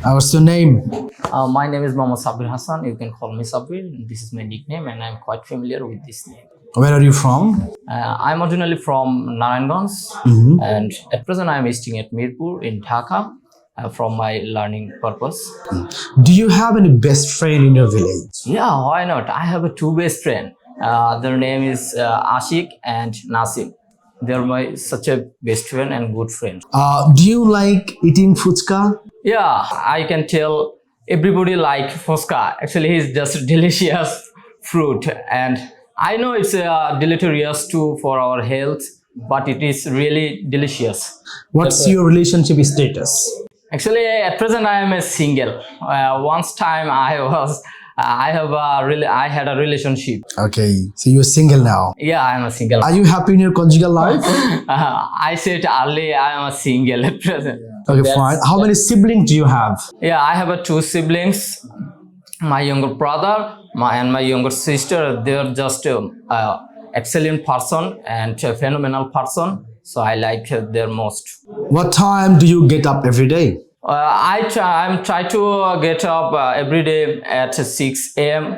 What's your name? My name is Mohammad Sabir Hassan. You can call me Sabir. This is my nickname, and I'm quite familiar with this name. Where are you from? I'm originally from Narayanganj, and at present I'm staying at Mirpur in Dhaka from my learning purpose. Do you have any best friend in your village? Yeah, why not? I have two best friends. Their name is Ashik and Nasim. They're my such a best friend and good friend. Do you like eating fuchka? Yeah, I can tell everybody like Fosca. Actually, it's just delicious fruit, and I know it's deleterious too for our health, but it is really delicious. What's your relationship status? Actually, at present I am a single. Once time I had a relationship. Okay, so you're single now. Yeah, I am a single. Are you happy in your conjugal life? I said early I am a single at present. Okay, fine. How many siblings do you have? Yeah, I have two siblings. My younger brother and my younger sister. They're just excellent person and a phenomenal person. So I like their most. What time do you get up every day? I'm try to get up every day at 6 a.m.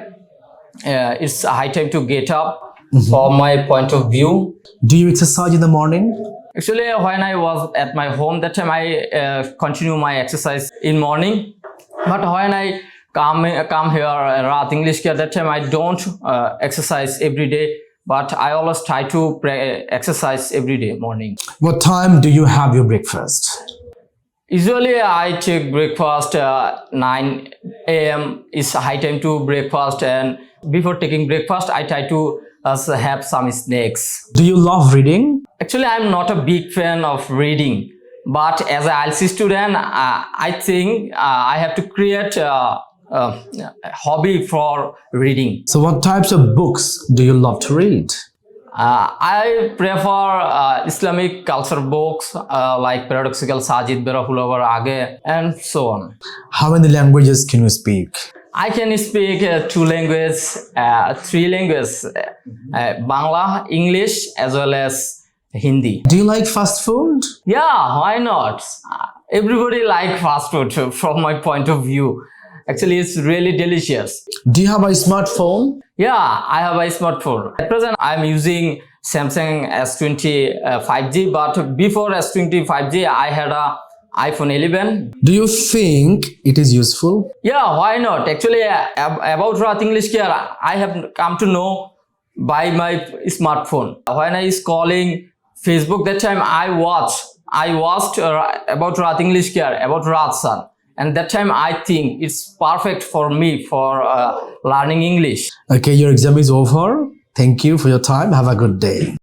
It's a high time to get up from my point of view. Do you exercise in the morning? Actually, when I was at my home, that time I continue my exercise in morning. But when I come here Rahat English Care, that time I don't exercise every day. But I always try to exercise every day morning. What time do you have your breakfast? Usually I take breakfast 9 a.m. is high time to breakfast, and before taking breakfast I try to have some snacks. Do you love reading? Actually, I'm not a big fan of reading, but as an IELTS student, I think I have to create a hobby for reading. So what types of books do you love to read? I prefer Islamic culture books like Paradoxical Sajid Berahulavar Age and so on. How many languages can you speak? I can speak two languages, three languages, Bangla, English as well as Hindi. Do you like fast food? Yeah, why not? Everybody like fast food from my point of view. Actually, it's really delicious. Do you have a smartphone? Yeah, I have a smartphone. At present, I'm using Samsung S20 5G, but before S20 5G, I had a iPhone 11. Do you think it is useful? Yeah, why not? Actually, about Rahat English Care, I have come to know by my smartphone. When I is calling Facebook, that time I watched about Rahat English Care, about Rahat San. And that time I think it's perfect for me for learning English. Okay, your exam is over. Thank you for your time. Have a good day.